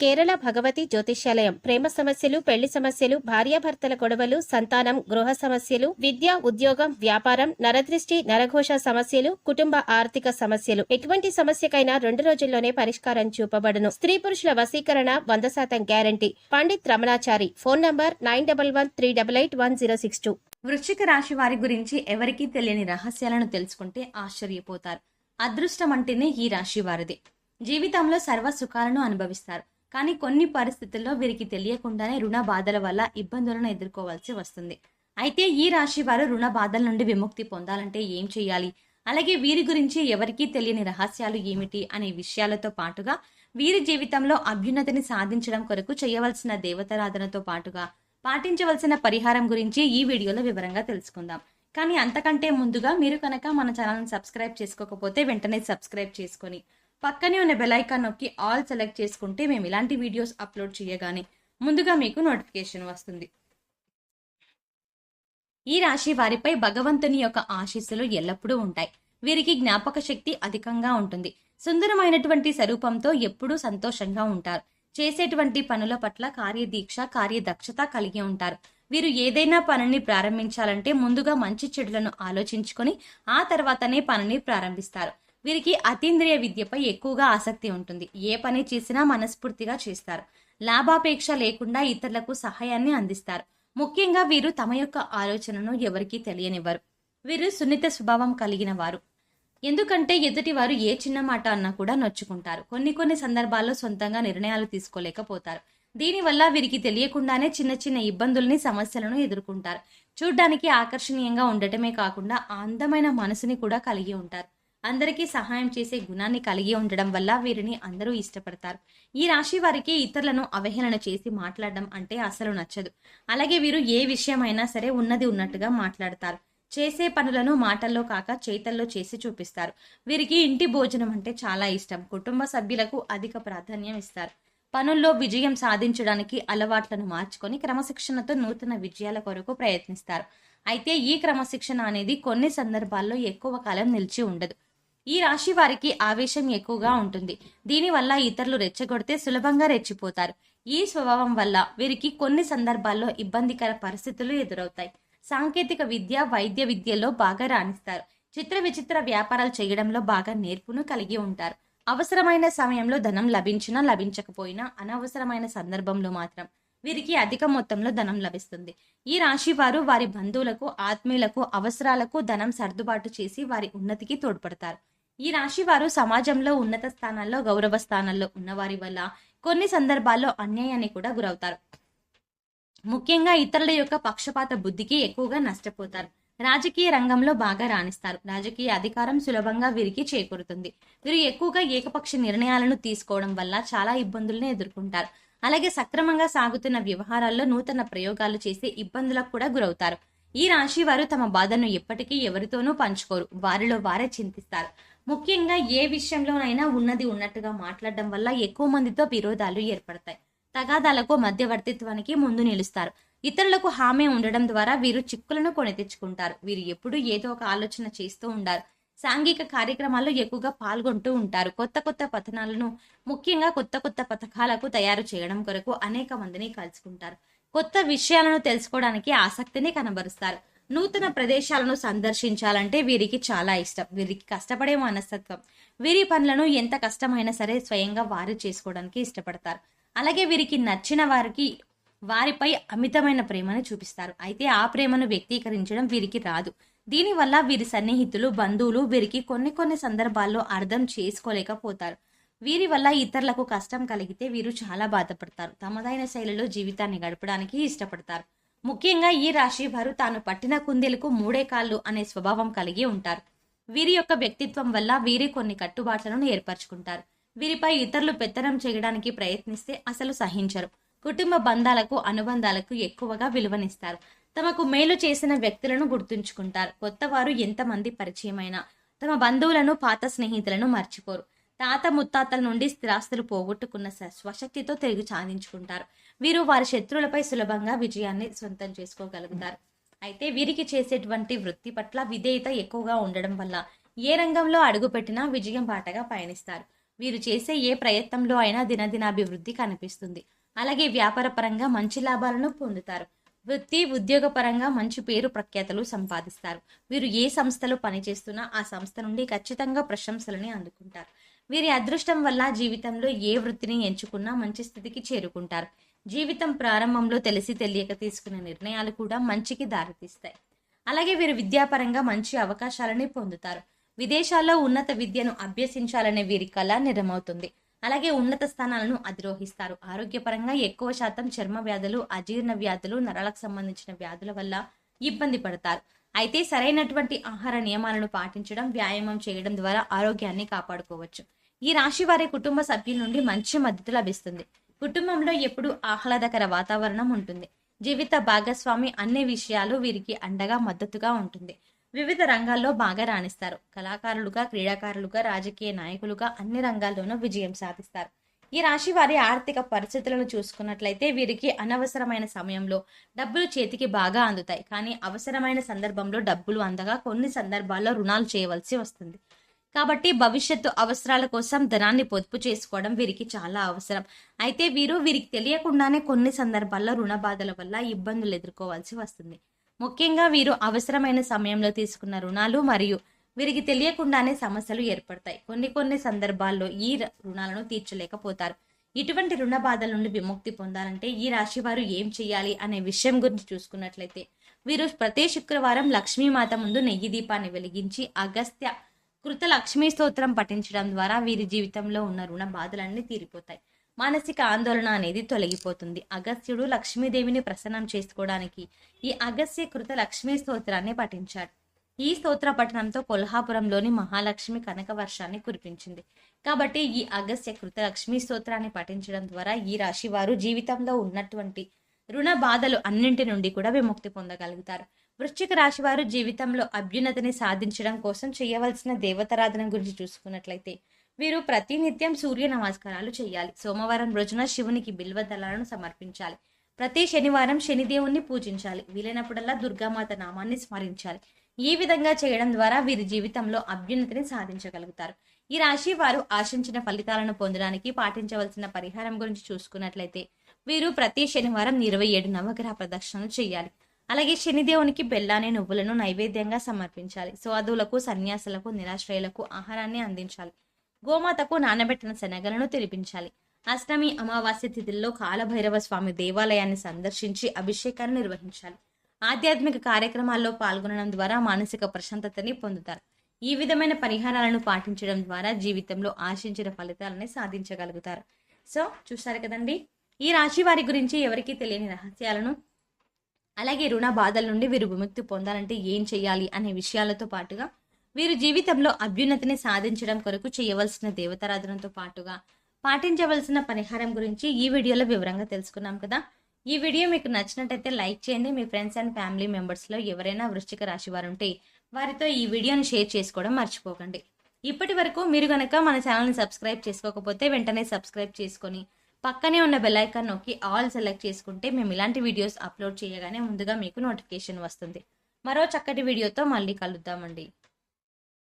కేరళ భగవతి జ్యోతిష్యాలయం. ప్రేమ సమస్యలు, పెళ్లి సమస్యలు, భార్యాభర్తల గొడవలు, సంతానం, గృహ సమస్యలు, విద్య, ఉద్యోగం, వ్యాపారం, నరదృష్టి, నరఘోష సమస్యలు, కుటుంబ ఆర్థిక సమస్యలు, ఎటువంటి సమస్యకైనా 2 రోజుల్లోనే పరిష్కారం చూపబడును. స్త్రీ పురుషుల వశీకరణ 100% guarantee. Pandit Ramanachari. Phone number 9113881062. వృశ్చిక రాశి వారి గురించి ఎవరికీ తెలియని రహస్యాలను తెలుసుకుంటే ఆశ్చర్యపోతారు. అదృష్టం అంటేనే ఈ రాశి వారిది. జీవితంలో సర్వ సుఖాలను అనుభవిస్తారు. కానీ కొన్ని పరిస్థితుల్లో వీరికి తెలియకుండానే రుణ బాధల వల్ల ఇబ్బందులను ఎదుర్కోవాల్సి వస్తుంది. అయితే ఈ రాశి వారు రుణ బాధల నుండి విముక్తి పొందాలంటే ఏం చేయాలి, అలాగే వీరి గురించి ఎవరికీ తెలియని రహస్యాలు ఏమిటి అనే విషయాలతో పాటుగా వీరి జీవితంలో అభ్యున్నతిని సాధించడం కొరకు చేయవలసిన దేవతారాధనతో పాటుగా పాటించవలసిన పరిహారం గురించి ఈ వీడియోలో వివరంగా తెలుసుకుందాం. కానీ అంతకంటే ముందుగా మీరు కనుక మన ఛానల్ని సబ్స్క్రైబ్ చేసుకోకపోతే వెంటనే సబ్స్క్రైబ్ చేసుకొని పక్కనే ఉన్న బెల్ ఐకాన్ నొక్కి ఆల్ సెలెక్ట్ చేసుకుంటే మేము ఇలాంటి వీడియోస్ అప్లోడ్ చేయగానే ముందుగా మీకు నోటిఫికేషన్ వస్తుంది. ఈ రాశి వారిపై భగవంతుని యొక్క ఆశీస్సులు ఎల్లప్పుడూ ఉంటాయి. వీరికి జ్ఞాపక శక్తి అధికంగా ఉంటుంది. సుందరమైనటువంటి స్వరూపంతో ఎప్పుడూ సంతోషంగా ఉంటారు. చేసేటువంటి పనుల పట్ల కార్యదీక్ష, కార్యదక్షత కలిగి ఉంటారు. వీరు ఏదైనా పనిని ప్రారంభించాలంటే ముందుగా మంచి చెడులను ఆలోచించుకొని ఆ తర్వాతనే పనిని ప్రారంభిస్తారు. వీరికి అతీంద్రియ విద్యపై ఎక్కువగా ఆసక్తి ఉంటుంది. ఏ పని చేసినా మనస్ఫూర్తిగా చేస్తారు. లాభాపేక్ష లేకుండా ఇతరులకు సహాయాన్ని అందిస్తారు. ముఖ్యంగా వీరు తమ యొక్క ఆలోచనను ఎవరికీ తెలియనివ్వరు. వీరు సున్నిత స్వభావం కలిగిన వారు. ఎందుకంటే ఎదుటి వారు ఏ చిన్న మాట అన్నా కూడా నొచ్చుకుంటారు. కొన్ని సందర్భాల్లో సొంతంగా నిర్ణయాలు తీసుకోలేకపోతారు. దీనివల్ల వీరికి తెలియకుండానే చిన్న చిన్న ఇబ్బందుల్ని, సమస్యలను ఎదుర్కొంటారు. చూడ్డానికి ఆకర్షణీయంగా ఉండటమే కాకుండా అందమైన మనసుని కూడా కలిగి ఉంటారు. అందరికీ సహాయం చేసే గుణాన్ని కలిగి ఉండడం వల్ల వీరిని అందరూ ఇష్టపడతారు. ఈ రాశి వారికి ఇతరులను అవహేళన చేసి మాట్లాడడం అంటే అసలు నచ్చదు. అలాగే వీరు ఏ విషయమైనా సరే ఉన్నది ఉన్నట్టుగా మాట్లాడతారు. చేసే పనులను మాటల్లో కాక చేతల్లో చేసి చూపిస్తారు. వీరికి ఇంటి భోజనం అంటే చాలా ఇష్టం. కుటుంబ సభ్యులకు అధిక ప్రాధాన్యం ఇస్తారు. పనుల్లో విజయం సాధించడానికి అలవాట్లను మార్చుకొని క్రమశిక్షణతో నూతన విజయాల కొరకు ప్రయత్నిస్తారు. అయితే ఈ క్రమశిక్షణ అనేది కొన్ని సందర్భాల్లో ఎక్కువ కాలం నిలిచి ఉండదు. ఈ రాశి వారికి ఆవేశం ఎక్కువగా ఉంటుంది. దీనివల్ల ఇతరులు రెచ్చగొడితే సులభంగా రెచ్చిపోతారు. ఈ స్వభావం వల్ల వీరికి కొన్ని సందర్భాల్లో ఇబ్బందికర పరిస్థితులు ఎదురవుతాయి. సాంకేతిక విద్య, వైద్య విద్యలో బాగా రాణిస్తారు. చిత్ర విచిత్ర వ్యాపారాలు చేయడంలో బాగా నేర్పును కలిగి ఉంటారు. అవసరమైన సమయంలో ధనం లభించినా లభించకపోయినా అనవసరమైన సందర్భంలో మాత్రం వీరికి అధిక మొత్తంలో ధనం లభిస్తుంది. ఈ రాశి వారు వారి బంధువులకు, ఆత్మీయులకు అవసరాలకు ధనం సర్దుబాటు చేసి వారి ఉన్నతికి తోడ్పడతారు. ఈ రాశి వారు సమాజంలో ఉన్నత స్థానాల్లో, గౌరవ స్థానాల్లో ఉన్నవారి వల్ల కొన్ని సందర్భాల్లో అన్యాయాన్ని కూడా గురవుతారు. ముఖ్యంగా ఇతరుల యొక్క పక్షపాత బుద్ధికి ఎక్కువగా నష్టపోతారు. రాజకీయ రంగంలో బాగా రాణిస్తారు. రాజకీయ అధికారం సులభంగా వీరికి చేకూరుతుంది. వీరు ఎక్కువగా ఏకపక్ష నిర్ణయాలను తీసుకోవడం వల్ల చాలా ఇబ్బందులను ఎదుర్కొంటారు. అలాగే సక్రమంగా సాగుతున్న వ్యవహారాల్లో నూతన ప్రయోగాలు చేసి ఇబ్బందులకు కూడా గురవుతారు. ఈ రాశి వారు తమ బాధను ఎప్పటికీ ఎవరితోనూ పంచుకోరు. వారిలో వారే చింతిస్తారు. ముఖ్యంగా ఏ విషయంలోనైనా ఉన్నది ఉన్నట్టుగా మాట్లాడడం వల్ల ఎక్కువ మందితో విరోధాలు ఏర్పడతాయి. తగాదాలకు, మధ్యవర్తిత్వానికి ముందు నిలుస్తారు. ఇతరులకు హామీ ఉండడం ద్వారా వీరు చిక్కులను కొని తెచ్చుకుంటారు. వీరు ఎప్పుడూ ఏదో ఒక ఆలోచన చేస్తూ ఉంటారు. సాంఘిక కార్యక్రమాల్లో ఎక్కువగా పాల్గొంటూ ఉంటారు. కొత్త పథనాలను, ముఖ్యంగా కొత్త పథకాలకు తయారు చేయడం కొరకు అనేక మందిని కలుసుకుంటారు. కొత్త విషయాలను తెలుసుకోవడానికి ఆసక్తిని కనబరుస్తారు. నూతన ప్రదేశాలను సందర్శించాలంటే వీరికి చాలా ఇష్టం. వీరికి కష్టపడే మనస్తత్వం. వీరి పనులను ఎంత కష్టమైనా సరే స్వయంగా వారు చేసుకోవడానికి ఇష్టపడతారు. అలాగే వీరికి నచ్చిన వారిపై అమితమైన ప్రేమను చూపిస్తారు. అయితే ఆ ప్రేమను వ్యక్తీకరించడం వీరికి రాదు. దీనివల్ల వీరి సన్నిహితులు, బంధువులు వీరికి కొన్ని సందర్భాల్లో అర్థం చేసుకోలేకపోతారు. వీరి వల్ల ఇతరులకు కష్టం కలిగితే వీరు చాలా బాధపడతారు. తమదైన శైలిలో జీవితాన్ని గడపడానికి ఇష్టపడతారు. ముఖ్యంగా ఈ రాశి వారు తాను పట్టిన కుందేలకు 3 కాళ్ళు అనే స్వభావం కలిగి ఉంటారు. వీరి యొక్క వ్యక్తిత్వం వల్ల వీరి కొన్ని కట్టుబాట్లను ఏర్పరచుకుంటారు. వీరిపై ఇతరులు పెత్తనం చేయడానికి ప్రయత్నిస్తే అసలు సహించరు. కుటుంబ బంధాలకు, అనుబంధాలకు ఎక్కువగా విలువనిస్తారు. తమకు మేలు చేసిన వ్యక్తులను గుర్తుంచుకుంటారు. కొత్త వారు ఎంతమంది పరిచయమైనా తమ బంధువులను, పాత స్నేహితులను మర్చిపోరు. తాత ముత్తాతల నుండి స్థిరాస్తులు పోగొట్టుకున్న స్వశక్తితో తిరిగి సాధించుకుంటారు. వీరు వారి శత్రువులపై సులభంగా విజయాన్ని సొంతం చేసుకోగలుగుతారు. అయితే వీరికి చేసేటువంటి వృత్తి పట్ల విధేయత ఎక్కువగా ఉండడం వల్ల ఏ రంగంలో అడుగుపెట్టినా విజయం బాటగా పయనిస్తారు. వీరు చేసే ఏ ప్రయత్నంలో అయినా దినదినాభివృద్ధి కనిపిస్తుంది. అలాగే వ్యాపార పరంగా మంచి లాభాలను పొందుతారు. వృత్తి ఉద్యోగ పరంగా మంచి పేరు ప్రఖ్యాతలు సంపాదిస్తారు. వీరు ఏ సంస్థలో పనిచేస్తున్నా ఆ సంస్థ నుండి ఖచ్చితంగా ప్రశంసలని అందుకుంటారు. వీరి అదృష్టం వల్ల జీవితంలో ఏ వృత్తిని ఎంచుకున్నా మంచి స్థితికి చేరుకుంటారు. జీవితం ప్రారంభంలో తెలిసి తెలియక తీసుకునే నిర్ణయాలు కూడా మంచికి దారితీస్తాయి. అలాగే వీరు విద్యాపరంగా మంచి అవకాశాలని పొందుతారు. విదేశాల్లో ఉన్నత విద్యను అభ్యసించాలనే వీరి కళ నిజమవుతుంది. అలాగే ఉన్నత స్థానాలను అధిరోహిస్తారు. ఆరోగ్యపరంగా ఎక్కువ శాతం చర్మ వ్యాధులు, అజీర్ణ వ్యాధులు, నరాలకు సంబంధించిన వ్యాధుల వల్ల ఇబ్బంది పడతారు. అయితే సరైనటువంటి ఆహార నియమాలను పాటించడం, వ్యాయామం చేయడం ద్వారా ఆరోగ్యాన్ని కాపాడుకోవచ్చు. ఈ రాశి వారి కుటుంబ సభ్యుల నుండి మంచి మద్దతు లభిస్తుంది. కుటుంబంలో ఎప్పుడూ ఆహ్లాదకర వాతావరణం ఉంటుంది. జీవిత భాగస్వామి అన్ని విషయాలు వీరికి అండగా మద్దతుగా ఉంటుంది. వివిధ రంగాల్లో బాగా రాణిస్తారు. కళాకారులుగా, క్రీడాకారులుగా, రాజకీయ నాయకులుగా అన్ని రంగాల్లోనూ విజయం సాధిస్తారు. ఈ రాశి వారి ఆర్థిక పరిస్థితులను చూసుకున్నట్లయితే వీరికి అనవసరమైన సమయంలో డబ్బులు చేతికి బాగా అందుతాయి. కానీ అవసరమైన సందర్భంలో డబ్బులు అందగా కొన్ని సందర్భాల్లో రుణాలు చేయవలసి వస్తుంది. కాబట్టి భవిష్యత్తు అవసరాల కోసం ధనాన్ని పొదుపు చేసుకోవడం వీరికి చాలా అవసరం. అయితే వీరికి తెలియకుండానే కొన్ని సందర్భాల్లో రుణ బాధల వల్ల ఇబ్బందులు ఎదుర్కోవాల్సి వస్తుంది. ముఖ్యంగా వీరు అవసరమైన సమయంలో తీసుకున్న రుణాలు మరియు వీరికి తెలియకుండానే సమస్యలు ఏర్పడతాయి. కొన్ని సందర్భాల్లో ఈ రుణాలను తీర్చలేకపోతారు. ఇటువంటి రుణ బాధల నుండి విముక్తి పొందాలంటే ఈ రాశి వారు ఏం చేయాలి అనే విషయం గురించి చూసుకున్నట్లయితే వీరు ప్రతి శుక్రవారం లక్ష్మీమాత ముందు నెయ్యి దీపాన్ని వెలిగించి అగస్త్య కృత లక్ష్మీ స్తోత్రం పఠించడం ద్వారా వీరి జీవితంలో ఉన్న రుణ బాధలన్నీ తీరిపోతాయి. మానసిక ఆందోళన అనేది తొలగిపోతుంది. అగస్త్యుడు లక్ష్మీదేవిని ప్రసన్నం చేసుకోవడానికి ఈ అగస్త్య కృత లక్ష్మీ స్తోత్రాన్ని పఠించాడు. ఈ స్తోత్ర పఠనంతో కొల్హాపురంలోని మహాలక్ష్మి కనక వర్షాన్ని కురిపించింది. కాబట్టి ఈ అగస్త్య కృత లక్ష్మీ స్తోత్రాన్ని పఠించడం ద్వారా ఈ రాశి వారు జీవితంలో ఉన్నటువంటి రుణ బాధలు అన్నింటి నుండి కూడా విముక్తి పొందగలుగుతారు. వృశ్చిక రాశి వారు జీవితంలో అభ్యున్నతిని సాధించడం కోసం చేయవలసిన దేవతారాధన గురించి చూసుకున్నట్లయితే వీరు ప్రతినిత్యం సూర్య నమస్కారాలు చేయాలి. సోమవారం రోజున శివునికి బిల్వ దళాలను సమర్పించాలి. ప్రతి శనివారం శనిదేవుణ్ణి పూజించాలి. వీలైనప్పుడల్లా దుర్గామాత నామాన్ని స్మరించాలి. ఈ విధంగా చేయడం ద్వారా వీరి జీవితంలో అభ్యున్నతిని సాధించగలుగుతారు. ఈ రాశి వారు ఆశించిన ఫలితాలను పొందడానికి పాటించవలసిన పరిహారం గురించి చూసుకున్నట్లయితే వీరు ప్రతి శనివారం 27 నవగ్రహ ప్రదక్షిణలు చేయాలి. అలాగే శనిదేవునికి బెల్లాన్ని, నువ్వులను నైవేద్యంగా సమర్పించాలి. సాధువులకు, సన్యాసులకు, నిరాశ్రయులకు ఆహారాన్ని అందించాలి. గోమాతకు నానబెట్టిన శనగలను తినిపించాలి. అష్టమి, అమావాస్య తిథుల్లో కాలభైరవ స్వామి దేవాలయాన్ని సందర్శించి అభిషేకాన్ని నిర్వహించాలి. ఆధ్యాత్మిక కార్యక్రమాల్లో పాల్గొనడం ద్వారా మానసిక ప్రశాంతతని పొందుతారు. ఈ విధమైన పరిహారాలను పాటించడం ద్వారా జీవితంలో ఆశించిన ఫలితాలని సాధించగలుగుతారు. సో చూసారు కదండి, ఈ రాశి వారి గురించి ఎవరికీ తెలియని రహస్యాలను, అలాగే రుణ బాధల నుండి వీరు విముక్తి పొందాలంటే ఏం చేయాలి అనే విషయాలతో పాటుగా వీరు జీవితంలో అభ్యున్నతిని సాధించడం కొరకు చేయవలసిన దేవతారాధనతో పాటుగా పాటించవలసిన పరిహారం గురించి ఈ వీడియోలో వివరంగా తెలుసుకున్నాం కదా. ఈ వీడియో మీకు నచ్చినట్టయితే లైక్ చేయండి. మీ ఫ్రెండ్స్ అండ్ ఫ్యామిలీ మెంబర్స్లో ఎవరైనా వృశ్చిక రాశి వారు ఉంటే వారితో ఈ వీడియోని షేర్ చేసుకోవడం మర్చిపోకండి. ఇప్పటి వరకు మీరు కనుక మన ఛానల్ని సబ్స్క్రైబ్ చేసుకోకపోతే వెంటనే సబ్స్క్రైబ్ చేసుకొని పక్కనే ఉన్న బెల్ ఐకాన్ నొక్కి ఆల్ సెలెక్ట్ చేసుకుంటే మేము ఇలాంటి వీడియోస్ అప్లోడ్ చేయగానే ముందుగా మీకు నోటిఫికేషన్ వస్తుంది. మరో చక్కటి వీడియోతో మళ్ళీ కలుద్దామండి.